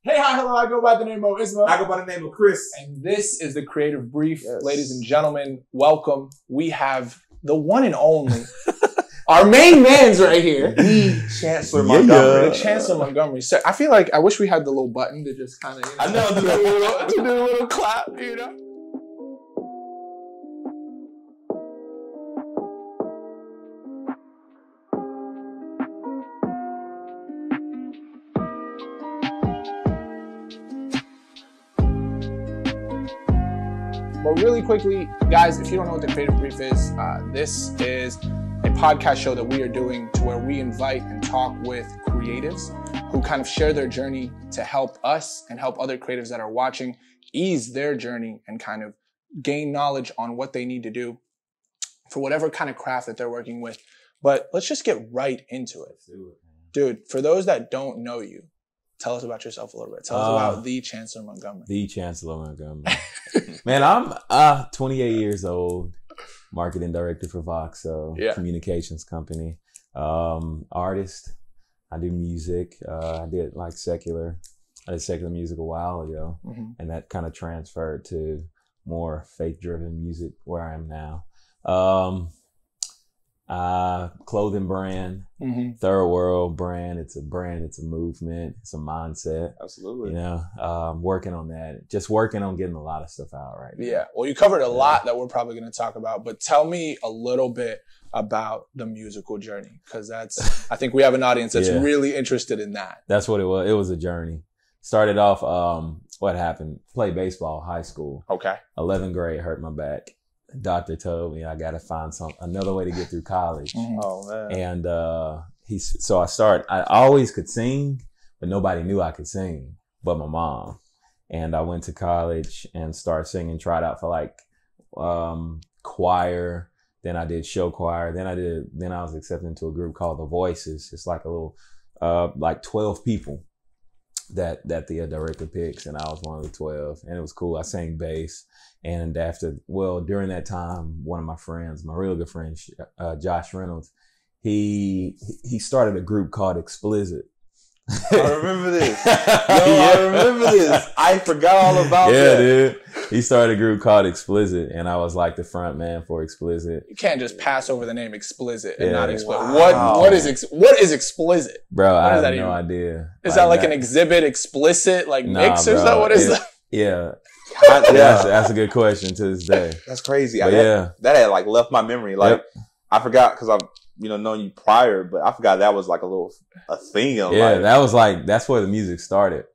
Hey, hi, hello, I go by the name of Isma. I go by the name of Chris. And this is the Creative Brief. Yes. Ladies and gentlemen, welcome. We have the one and only, our main man's right here. The Chancellor Montgomery. The Chancellor Montgomery. So I feel like I wish we had the little button to just kind of, I know, do a little clap, you know? But really quickly, guys, if you don't know what the Creative Brief is, this is a podcast show that we are doing to where we invite and talk with creatives who kind of share their journey to help us and help other creatives that are watching ease their journey and kind of gain knowledge on what they need to do for whatever kind of craft that they're working with. But let's just get right into it. Dude, for those that don't know you, tell us about yourself a little bit. Tell us about the Chancellor Montgomery. The Chancellor Montgomery. Man, I'm 28 years old, marketing director for Voxo, communications company, artist. I do music. I did secular music a while ago, and that kind of transferred to more faith-driven music where I am now. Clothing brand, Third World brand. It's a brand, it's a movement, it's a mindset. Absolutely. You know, working on that, just working on getting a lot of stuff out right now. Yeah. Well, you covered a lot that we're probably going to talk about, but tell me a little bit about the musical journey. Cause I think we have an audience that's really interested in that. That's what it was. It was a journey. Started off, what happened? Played baseball, high school. Okay. 11th grade, hurt my back. Doctor told me I got to find another way to get through college. Oh man! And I always could sing, but nobody knew I could sing, but my mom. And I went to college and started singing. Tried out for choir. Then I did show choir. Then I was accepted into a group called The Voices. It's like a little 12 people that the director picks, and I was one of the 12, and it was cool. I sang bass. And during that time, one of my friends, my real good friend, Josh Reynolds, he started a group called Explicit. I remember this. I remember this. I forgot all about that. Yeah, dude. He started a group called Explicit, and I was like the front man for Explicit. You can't just pass over the name Explicit and not Explicit. Wow. What is Explicit? Bro, I have no idea. Is that like an exhibit explicit mix or something? What is that? Yeah. That's a good question to this day. That's crazy. That had left my memory. I forgot because I've known you prior, but I forgot that was a thing. That's where the music started.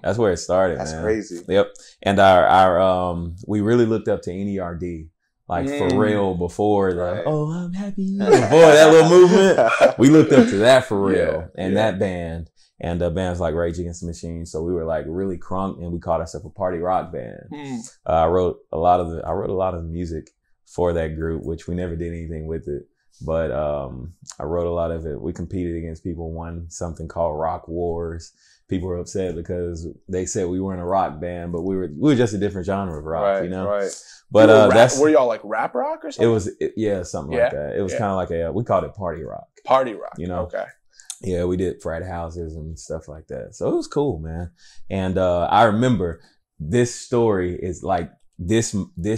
That's where it started. That's man. Crazy. Yep. And our we really looked up to NERD. For real before oh, I'm happy. Before that little movement, we looked up to that for real. That band. And bands like Rage Against the Machine. So we were really crunk, and we called ourselves a party rock band. I wrote a lot of the music for that group, which we never did anything with it. But I wrote a lot of it. We competed against people, won something called Rock Wars. People were upset because they said we weren't a rock band, but we were just a different genre of rock, you know? Right. But were y'all rap rock or something? It was something like that. It was kind of we called it party rock. Party rock. Okay. Yeah, we did frat houses and stuff like that. So it was cool, man. And I remember this story is this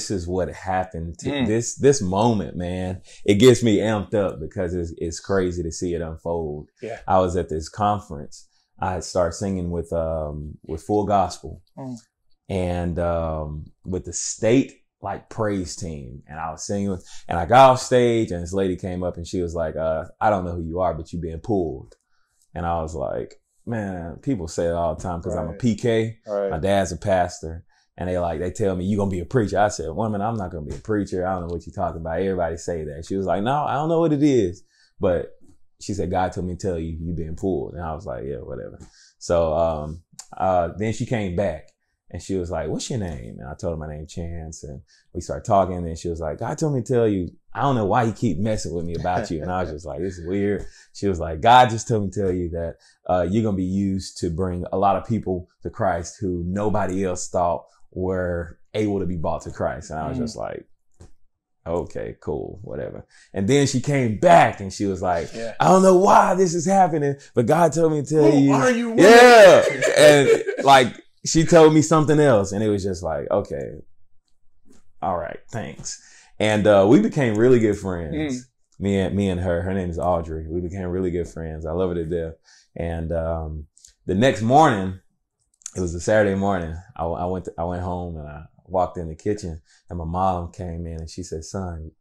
is what happened to this moment, man. It gets me amped up because it's crazy to see it unfold. Yeah. I was at this conference. I had started singing with Full Gospel and with the state praise team, and I was singing and I got off stage, and this lady came up and she was like, I don't know who you are, but you being pulled. And I was like, man, people say it all the time because I'm a PK. My dad's a pastor, and they tell me you gonna be a preacher. I said, woman, I'm not gonna be a preacher. I don't know what you're talking about. Everybody say that. She was like, no, I don't know what it is, but she said, God told me to tell you being pulled. And I was like, yeah, whatever. So then she came back. And she was like, what's your name? And I told her my name, Chance. And we started talking. And she was like, God told me to tell you, I don't know why you keep messing with me about you. And I was just like, this is weird. She was like, God just told me to tell you that you're going to be used to bring a lot of people to Christ who nobody else thought were able to be brought to Christ. And I was just like, okay, cool, whatever. And then she came back and she was like, Yeah. I don't know why this is happening, but God told me to tell you. Who are you? Yeah. And like, she told me something else, and it was just like, okay, all right, thanks. And we became really good friends. Me and her. Her name is Audrey. We became really good friends. I love her to death. And the next morning, it was a Saturday morning. I went home and I walked in the kitchen, and my mom came in and she said, "Son,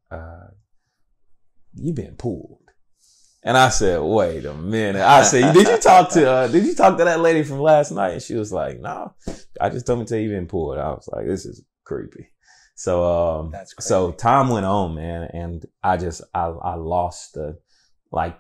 you been pulled." And I said, "Wait a minute." I said, did you talk to that lady from last night?" And she was like, "No, I just told me to tell you been pulled." I was like, this is creepy. So, That's crazy. so time went on, man. And I lost I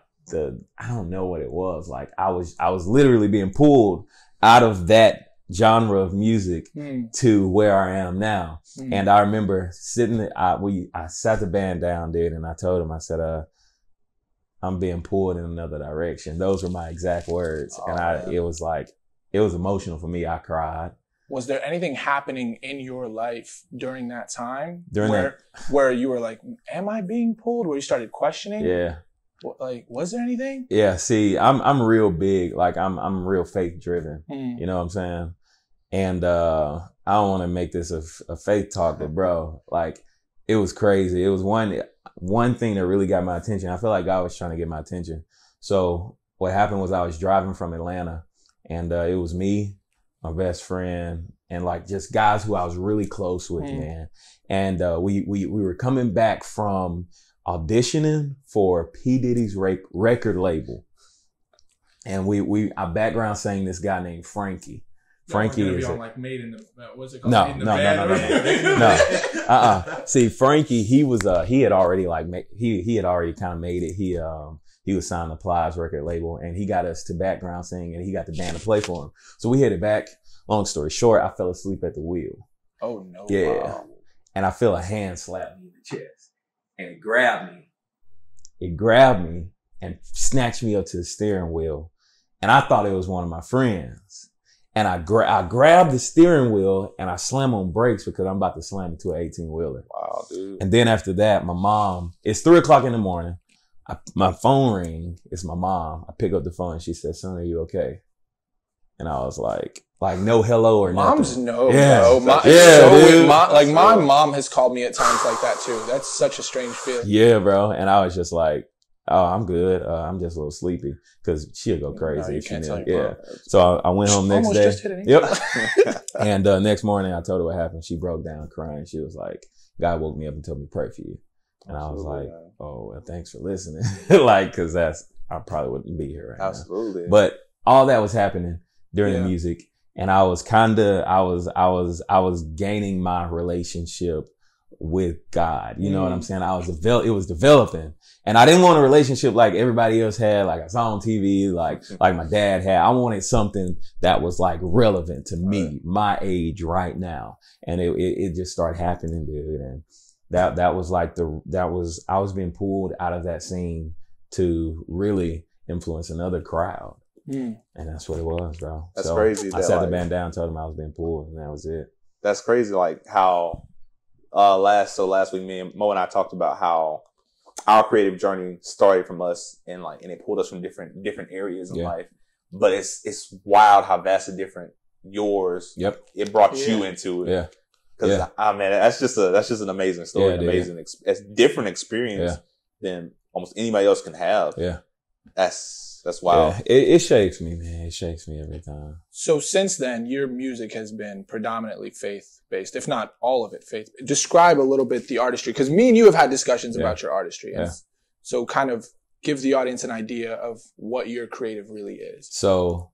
don't know what it was. Like I was literally being pulled out of that genre of music to where I am now. And I remember I sat the band down, dude, and I told him, I said, I'm being pulled in another direction. Those were my exact words. It was emotional for me. I cried. Was there anything happening in your life during that time where you were like, am I being pulled? Where you started questioning? Yeah. Like, was there anything? Yeah. See, I'm real big. Like I'm real faith driven. You know what I'm saying? And, I don't want to make this a faith talk, but bro, like it was crazy. It was one thing that really got my attention. I feel like God was trying to get my attention. So what happened was I was driving from Atlanta, and it was me, my best friend, and like just guys who I was really close with, man. And we were coming back from auditioning for P. Diddy's record label. And our background sang this guy named Frankie. Frankie is like Made in the what's it called? No. See, Frankie, he had already he had already kind of made it. He was signed to Plies record label, and he got us to background sing, and he got the band to play for him. So we headed back. Long story short, I fell asleep at the wheel. Oh no! Yeah, wow. And I feel a hand slap me in the chest, and it grabbed me. It grabbed me and snatched me up to the steering wheel, and I thought it was one of my friends. And I grabbed the steering wheel and I slam on brakes because I'm about to slam into an 18-wheeler. Wow, dude. And then after that, my mom, it's 3:00 in the morning. My phone ring. It's my mom. I pick up the phone and she said, "Son, are you okay?" And I was like no hello or nothing. Moms know. Yeah. Bro. My mom has called me at times like that too. That's such a strange feeling. Yeah, bro. And I was just like, "Oh, I'm good. I'm just a little sleepy," because she'll go crazy. No, you can't tell your mom. So I went home next Almost day. just hit it. Yep. And next morning I told her what happened. She broke down crying. She was like, "God woke me up and told me to pray for you." And I was like, "Oh, well, thanks for listening." Like, cause I probably wouldn't be here right Absolutely. now. But all that was happening during the music. And I was gaining my relationship with God. You know what I'm saying? It was developing, and I didn't want a relationship like everybody else had, like I saw on TV, like my dad had. I wanted something that was like relevant to me, my age right now. And it just started happening, dude. And that was I was being pulled out of that scene to really influence another crowd. And that's what it was, bro. That's crazy. I sat the band down, told him I was being pulled, and that was it. That's crazy. Like how, last week, me and Mo and I talked about how our creative journey started from us and it pulled us from different areas in life. But it's wild how vastly different yours. Yep. It brought you into it. Yeah. Because man, that's just an amazing story, it's different experience than almost anybody else can have. Yeah. That's wild. Yeah. It shakes me, man. It shakes me every time. So since then, your music has been predominantly faith-based, if not all of it faith. Describe a little bit the artistry, because me and you have had discussions about your artistry. And so kind of give the audience an idea of what your creative really is. So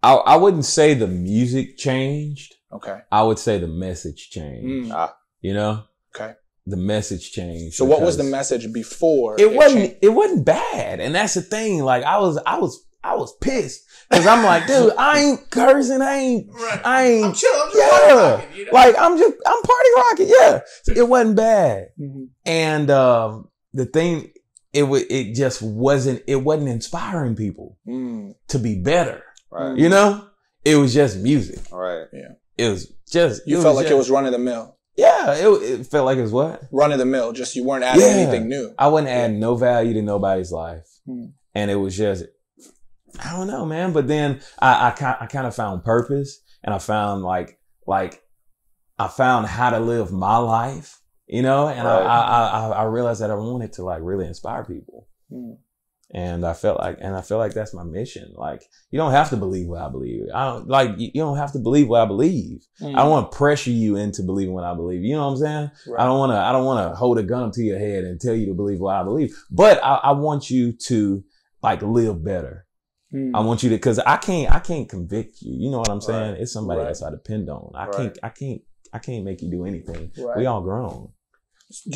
I wouldn't say the music changed. Okay. I would say the message changed. You know? Okay. The message changed. So what was the message before? It wasn't bad. And that's the thing. Like I was pissed. Cause I'm like, dude, I ain't cursing. I ain't. I'm chill. I'm just party rocking, you know? Like I'm party rocking. Yeah. So it wasn't bad. And, the thing, it just wasn't inspiring people to be better. Right. You know, it was just music. Right. Yeah. It was just, you felt like it was run of the mill. Yeah, it felt like it was what? Run of the mill. Just you weren't adding anything new. I wasn't adding no value to nobody's life. And it was just, I don't know, man. But then I kind of found purpose, and I found like I found how to live my life, you know, and I realized that I wanted to like really inspire people. And I felt like that's my mission. Like, you don't have to believe what I believe. You don't have to believe what I believe. I don't want to pressure you into believing what I believe. You know what I'm saying? Right. I don't want to hold a gun up to your head and tell you to believe what I believe. But I want you to like live better. I want you to, cause I can't convict you. You know what I'm saying? Right. It's somebody else I depend on. I can't make you do anything. Right. We all grown.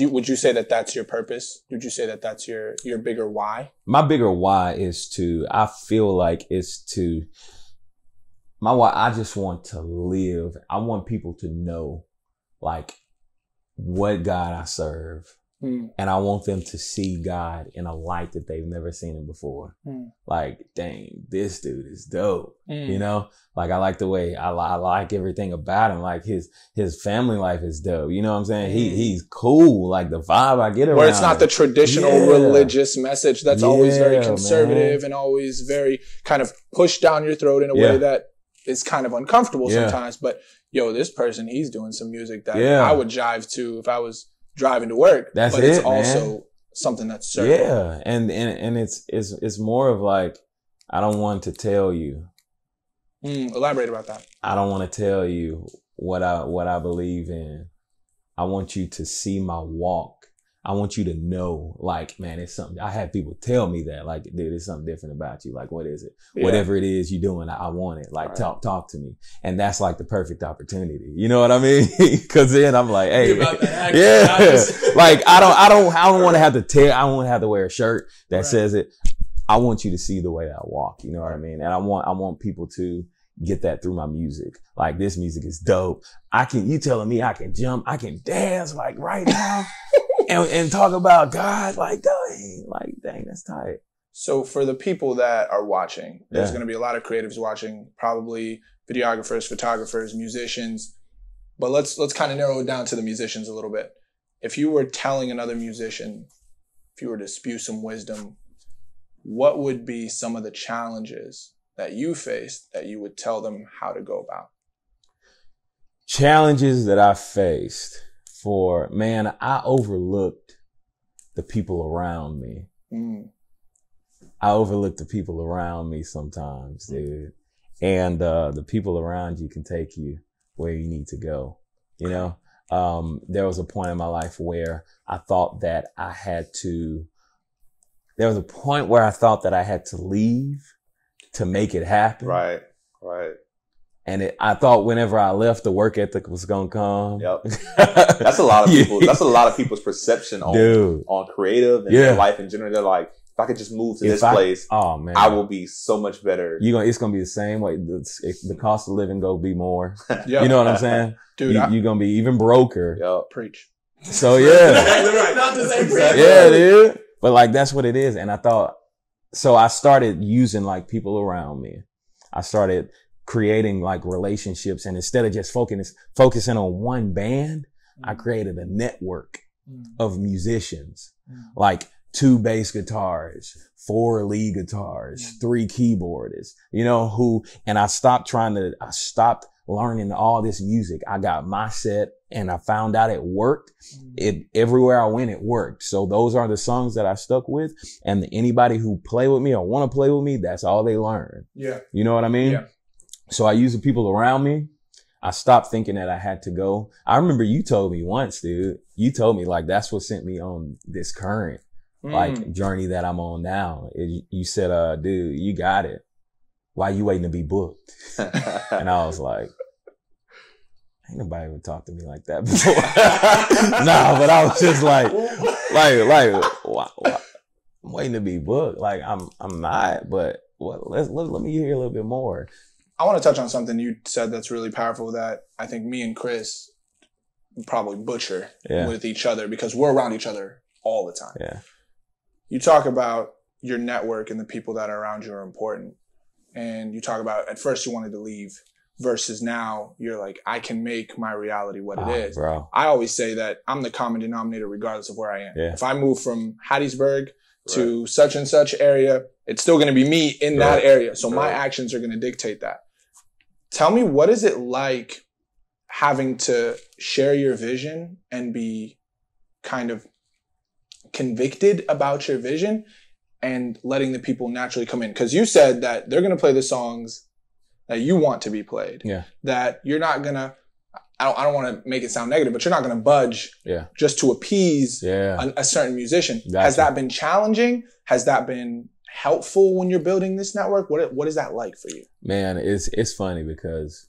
Would you say that that's your purpose? Would you say that that's your bigger why? My bigger why is I feel like my why, I just want to live. I want people to know like what God I serve. And I want them to see God in a light that they've never seen him before. Like, dang, this dude is dope. You know, like I like the way I like everything about him. Like his family life is dope. You know what I'm saying? He's cool. Like the vibe I get around. Where it's not the traditional religious message that's always very conservative and always very kind of pushed down your throat in a way that is kind of uncomfortable sometimes. But yo, this person, he's doing some music that I would jive to if I was driving to work. But it's also something that's certain. Yeah. And it's more of like, I don't want to tell you. Elaborate about that. I don't want to tell you what I believe in. I want you to see my walk. I want you to know, like, man, it's something. I have people tell me that, like, dude, there's something different about you. Like, what is it? Whatever it is you're doing, I want it. Like, talk to me. And that's like the perfect opportunity. You know what I mean? Cause then I'm like, hey, like, I don't want to have to I don't want to have to wear a shirt that says it. I want you to see the way I walk. You know what I mean? And I want people to get that through my music. Like, this music is dope. You telling me I can jump, I can dance like right now. And talk about God, like, dang, that's tight. So for the people that are watching, there's going to be a lot of creatives watching, probably videographers, photographers, musicians. But let's kind of narrow it down to the musicians a little bit. If you were telling another musician, if you were to spew some wisdom, what would be some of the challenges that you faced that you would tell them how to go about? Challenges that I faced. I overlooked the people around me. I overlooked the people around me sometimes, dude. And the people around you can take you where you need to go. You know, there was a point in my life where I thought that I had to leave to make it happen. Right. And I thought whenever I left, the work ethic was gonna come. Yep. That's a lot of people. That's a lot of people's perception on creative and their life in general. They're like, if I could just move to this place, I will be so much better. It's gonna be the same way. The cost of living go be more. You know what I'm saying, dude? You're gonna be even broker. Yep. Preach. So not the same. Dude. But like that's what it is. And I started using like people around me. I started creating like relationships, and instead of just focusing on one band, I created a network of musicians, like 2 bass guitars, 4 lead guitars, 3 keyboardists, you know, and I stopped learning all this music. I got my set and I found out it worked. Everywhere I went, it worked. So those are the songs that I stuck with, and anybody who play with me or want to play with me, that's all they learn. Yeah. You know what I mean? Yeah. So I use the people around me. I stopped thinking that I had to go. I remember you told me once, dude, like, that's what sent me on this current, like, journey that I'm on now. You said, dude, you got it. Why you waiting to be booked? And I was like, ain't nobody ever talked to me like that before. Nah, but I was just like, I'm waiting to be booked. Like, I'm not, but let me hear a little bit more. I want to touch on something you said that's really powerful that I think me and Chris probably butcher with each other because we're around each other all the time. Yeah. You talk about your network and the people that are around you are important. And you talk about, at first you wanted to leave, versus now you're like, I can make my reality what it is. Bro. I always say that I'm the common denominator regardless of where I am. Yeah. If I move from Hattiesburg to such and such area, it's still going to be me in that area. So my actions are going to dictate that. Tell me, what is it like having to share your vision and be kind of convicted about your vision and letting the people naturally come in? Because you said that they're going to play the songs that you want to be played. Yeah. That you're not going to, I don't want to make it sound negative, but you're not going to budge just to appease a certain musician. Gotcha. Has that been challenging? Has that been helpful when you're building this network? What is that like for you? Man, it's funny because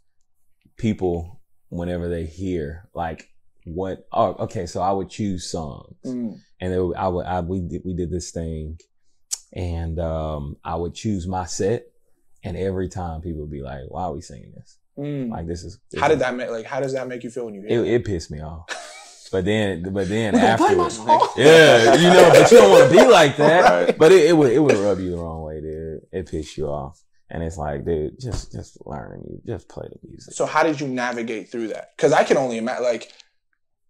people, whenever they hear like so I would choose songs and we did this thing and I would choose my set, and every time people would be like, why are we singing this? Like this how does that make you feel when you hear it? It pissed me off. But then afterwards, but you don't want to be like that. Right. But it would rub you the wrong way, dude. It pissed you off. And it's like, dude, just learn and just play the music. So how did you navigate through that? Because I can only imagine.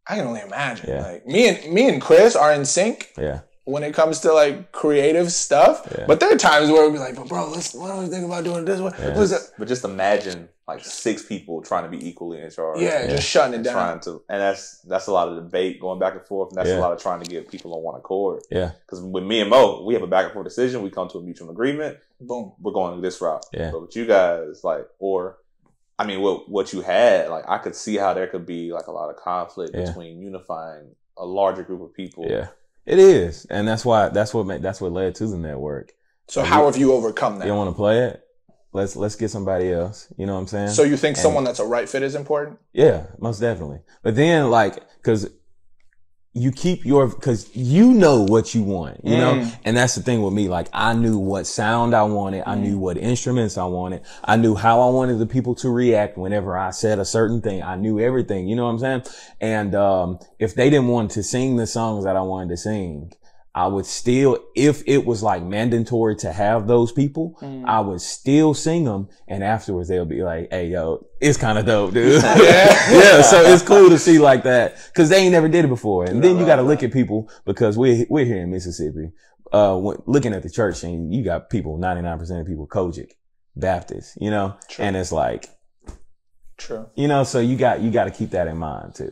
Yeah. Like me and Chris are in sync. Yeah. When it comes to like creative stuff. Yeah. But there are times where we'll be like, but bro, what do we think about doing it this way? Yeah. But just imagine like 6 people trying to be equally in charge. Yeah, just shutting it down. And that's a lot of debate going back and forth. And that's a lot of trying to get people on one accord. Yeah. Because with me and Mo, we have a back and forth decision. We come to a mutual agreement. Boom. We're going this route. Yeah. But with you guys, like, what you had, like, I could see how there could be like a lot of conflict between unifying a larger group of people. Yeah. It is. And that's what led to the network. So how have you overcome that? You don't want to play it? Let's get somebody else. You know what I'm saying? So you think someone that's a right fit is important? Yeah, most definitely. But then cause you keep cause you know what you want, you know? And that's the thing with me. Like I knew what sound I wanted. I knew what instruments I wanted. I knew how I wanted the people to react whenever I said a certain thing. I knew everything, you know what I'm saying? And, if they didn't want to sing the songs that I wanted to sing, I would still, if it was like mandatory to have those people, I would still sing them. And afterwards they'll be like, hey, yo, it's kind of dope, dude. Yeah. So it's cool to see like that because they ain't never did it before. And then you got to look at people because we're here in Mississippi, looking at the church and you got people, 99% of people, Kojic, Baptist, you know, and it's like, you know, so you got to keep that in mind too.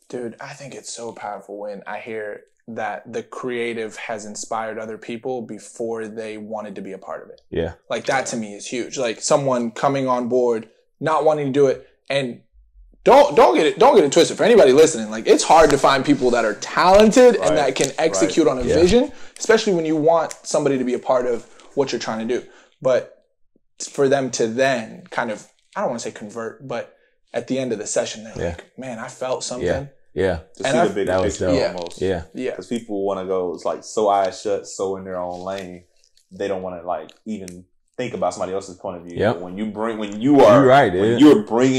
Dude, I think it's so powerful when I hear that the creative has inspired other people before they wanted to be a part of it. Yeah. Like that to me is huge. Like someone coming on board, not wanting to do it. And don't get it twisted. For anybody listening, like it's hard to find people that are talented and that can execute on a vision, especially when you want somebody to be a part of what you're trying to do. But for them to then kind of, I don't want to say convert, but at the end of the session, they're like, man, I felt something. Yeah. To see the bigger picture almost. Yeah. Yeah. Because people want to go, it's like so eyes shut, so in their own lane. They don't want to like even think about somebody else's point of view. Yep. When you're bringing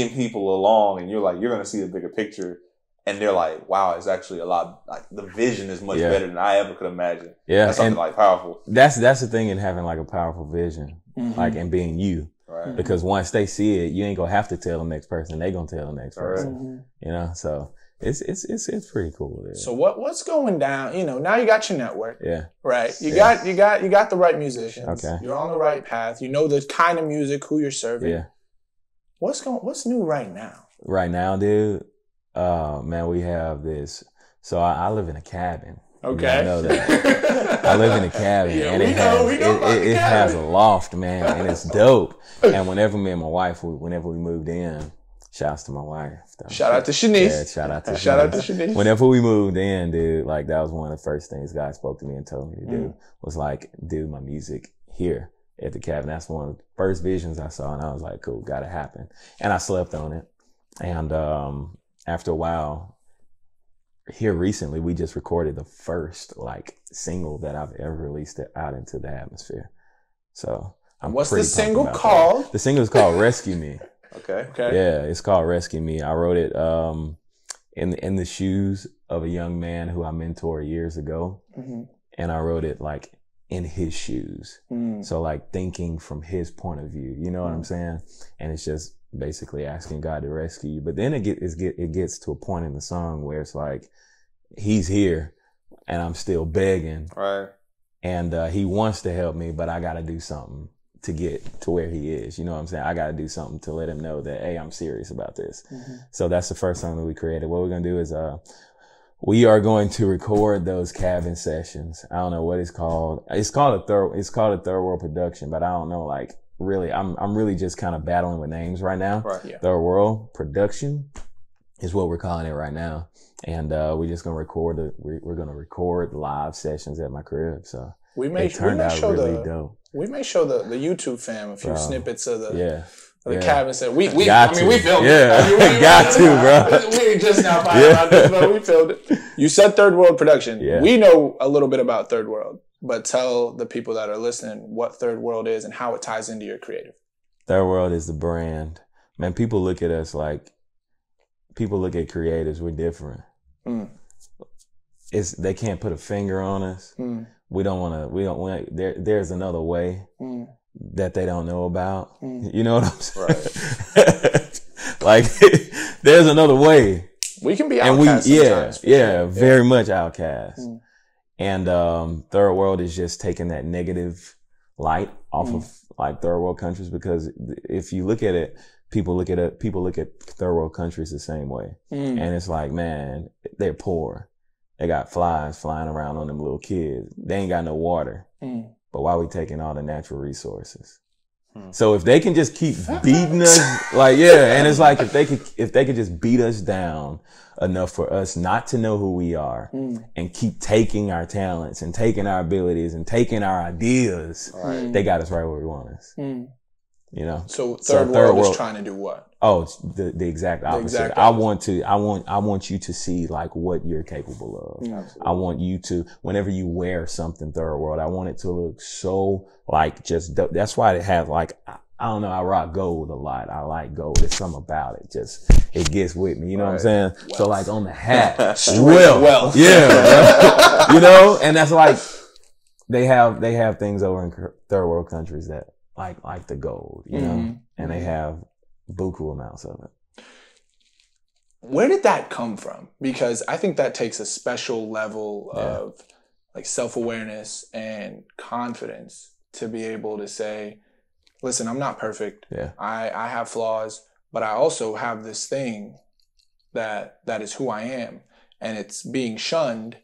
people along and you're like, you're going to see the bigger picture. And they're like, wow, it's actually a lot, like the vision is much better than I ever could imagine. Yeah. That's something like powerful. That's the thing in having like a powerful vision, like and being you. Right. Because once they see it, you ain't going to have to tell the next person. They going to tell the next person, you know? So it's pretty cool. Dude. So what's going down? You know, now you got your network. Yeah. Right. You got the right musicians. Okay. You're on the right path. You know the kind of music, who you're serving. Yeah. What's new right now? Right now, dude. Man, we have this. So I live in a cabin. Okay. I know that. I live in a cabin and it has a loft, man, and it's dope. And whenever me and my wife, whenever we moved in, shouts to my wife. Shout out to Shanice. Yeah, shout out to Shanice. Whenever we moved in, dude, like that was one of the first things God spoke to me and told me to do was like, do my music here at the cabin. That's one of the first visions I saw. And I was like, cool, gotta happen. And I slept on it. And, after a while here recently, we just recorded the first like single that I've ever released it out into the atmosphere. So what's the single called? That. The single is called Rescue Me. Okay. Yeah, it's called Rescue Me. I wrote it in the shoes of a young man who I mentored years ago. And I wrote it like in his shoes. So like thinking from his point of view, you know what I'm saying? And it's just basically asking God to rescue you. But then it gets to a point in the song where it's like, he's here and I'm still begging. Right. And he wants to help me, but I got to do something to get to where he is. You know what I'm saying? I got to do something to let him know that, hey, I'm serious about this. Mm-hmm. So that's the first song that we created. What we're going to do is, we are going to record those cabin sessions. I don't know what it's called. It's called a third world production, but I don't know, like, really, I'm really just kind of battling with names right now. Right. Yeah. Third world production is what we're calling it right now. And, we're just going to we're going to record live sessions at my crib. So we may show the YouTube fam a few snippets of the cabin set. We filmed it. Yeah. Got to, bro. We ain't just now finding about this, but we filmed it. You said third world production. Yeah. We know a little bit about third world, but tell the people that are listening what third world is and how it ties into your creative. Third world is the brand. Man, people look at us like, people look at creatives, we're different. Mm. They can't put a finger on us. Mm. There's another way that they don't know about. Mm. You know what I'm saying? Right. Like, there's another way. We can be outcasts sometimes. Very much outcast. Mm. And, third world is just taking that negative light off of like third world countries, because if you look at it, people look at third world countries the same way. Mm. And it's like, man, they're poor. They got flies flying around on them little kids. They ain't got no water. Mm. But why we taking all the natural resources? Mm. So if they can just keep beating us, and it's like, if they could just beat us down enough for us not to know who we are and keep taking our talents and taking our abilities and taking our ideas, they got us right where we want us. Mm. You know? So third world is trying to do what? Oh, it's the exact opposite. I want you to see like what you're capable of. Absolutely. I want you to, whenever you wear something third world, I want it to look so like just, that's why it has like, I don't know, I rock gold a lot. I like gold. There's something about it. Just, it gets with me. You know what I'm saying? Wealth. So like on the hat, wealth. Yeah. You know, and that's like, they have things over in third world countries that like the gold, you know, and they have buku amounts of it. Where did that come from? Because I think that takes a special level of like self-awareness and confidence to be able to say, listen, I'm not perfect. Yeah. I have flaws, but I also have this thing that is who I am, and it's being shunned.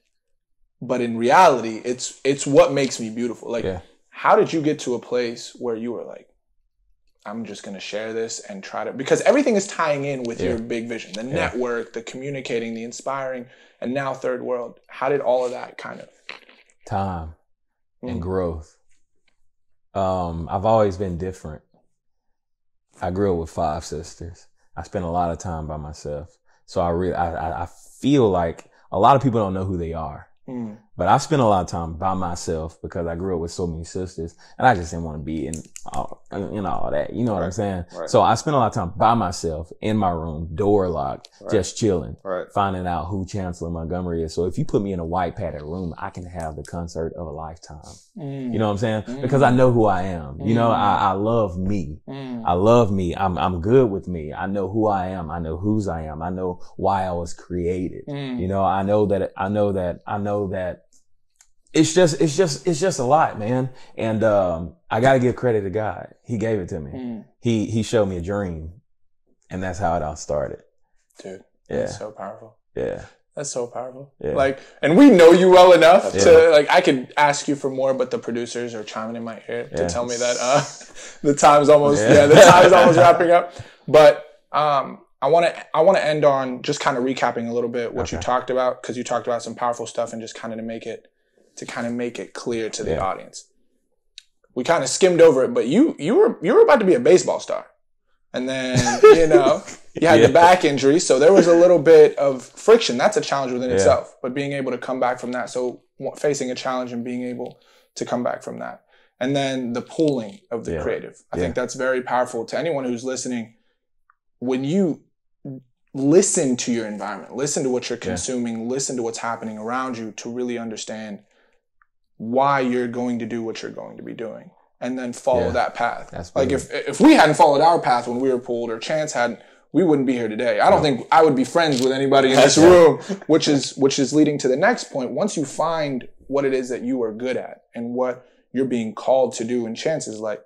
But in reality, it's what makes me beautiful. Like, how did you get to a place where you were like, I'm just going to share this and try to, because everything is tying in with your big vision, the network, the communicating, the inspiring, and now third world. How did all of that kind of? Time and growth. I've always been different. I grew up with 5 sisters. I spent a lot of time by myself. So I feel like a lot of people don't know who they are. Mm. But I spent a lot of time by myself because I grew up with so many sisters, and I just didn't want to be in all that. You know what I'm saying? Right. So I spent a lot of time by myself in my room, door locked, just chilling, finding out who Chancellor Montgomery is. So if you put me in a white padded room, I can have the concert of a lifetime. Mm. You know what I'm saying? Because I know who I am. You know, I love me. I love me. I'm good with me. I know who I am. I know whose I am. I know why I was created. You know, I know that it's just a lot, man. And, I gotta give credit to God. He gave it to me. He showed me a dream, and that's how it all started. Dude, that's so powerful. Yeah. That's so powerful. Yeah. Like, and we know you well enough to, like, I could ask you for more, but the producers are chiming in my ear to tell me that, the time's almost, the time is almost wrapping up. But, I want to end on just kind of recapping a little bit what you talked about, because you talked about some powerful stuff, and just kind of to make it clear to the audience. We kind of skimmed over it, but you were about to be a baseball star, and then you had the back injury, so there was a little bit of friction. That's a challenge within itself, but being able to come back from that, so facing a challenge and being able to come back from that, and then the pooling of the creative. I think that's very powerful to anyone who's listening. When you listen to your environment, listen to what you're consuming, listen to what's happening around you to really understand why you're going to do what you're going to be doing. and then follow that path. That's like if we hadn't followed our path when we were pulled, or Chance hadn't, we wouldn't be here today. I don't think I would be friends with anybody in this room, which is leading to the next point. Once you find what it is that you are good at and what you're being called to do, and Chance is like,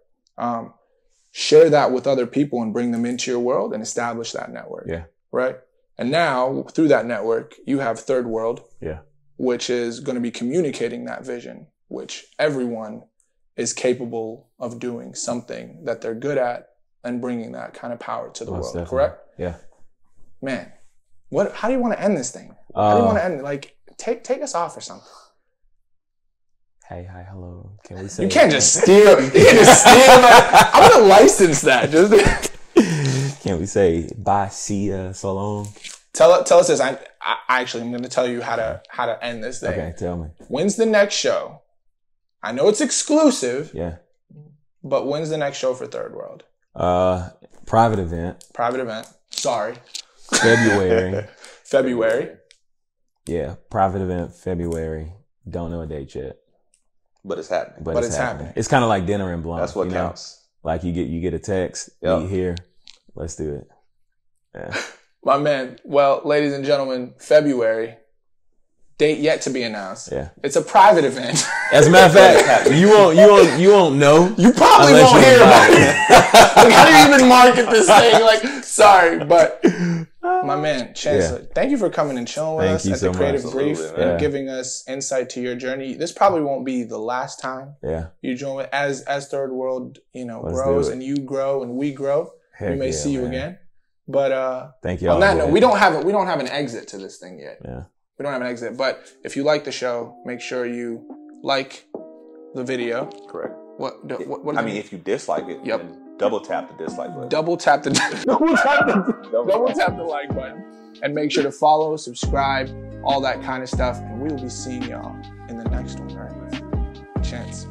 share that with other people and bring them into your world and establish that network. Yeah. Right. And now through that network, you have Third World, which is going to be communicating that vision, which everyone is capable of doing something that they're good at and bringing that kind of power to the world. Definitely. Correct? Yeah. Man, how do you want to end this thing? How do you want to end it? Like, take us off or something. Hey, hi, hello. Can we say? You can't just steal. You can't just steal. I'm gonna license that. Can't we say bye, see ya, so long? Tell us this. I actually I'm gonna tell you how to end this thing. Okay, tell me. When's the next show? I know it's exclusive. Yeah. But when's the next show for Third World? Private event. Private event. Sorry. February. February. Yeah, private event, February. Don't know a date yet. But it's happening. But it's happening. It's kind of like dinner and blunt. That's what counts. Like you get a text, meet here, let's do it. Yeah. My man. Well, ladies and gentlemen, February. Date yet to be announced. Yeah. It's a private event. As a matter of fact, you won't know. You probably won't hear about it. Like, how do you even market this thing? Like, sorry, but my man, Chancellor, thank you for coming and chilling with us at the Creative Brief and giving us insight to your journey. This probably won't be the last time you join with as Third World, grows and you grow and we grow. We may see you again. But thank you. On that note, we don't have an exit to this thing yet. Yeah. We don't have an exit, but if you like the show, make sure you like the video. Correct. What I mean, if you dislike it, double tap the dislike button. Double tap the like button, and make sure to follow, subscribe, all that kind of stuff, and we will be seeing y'all in the next one. All right, Chance.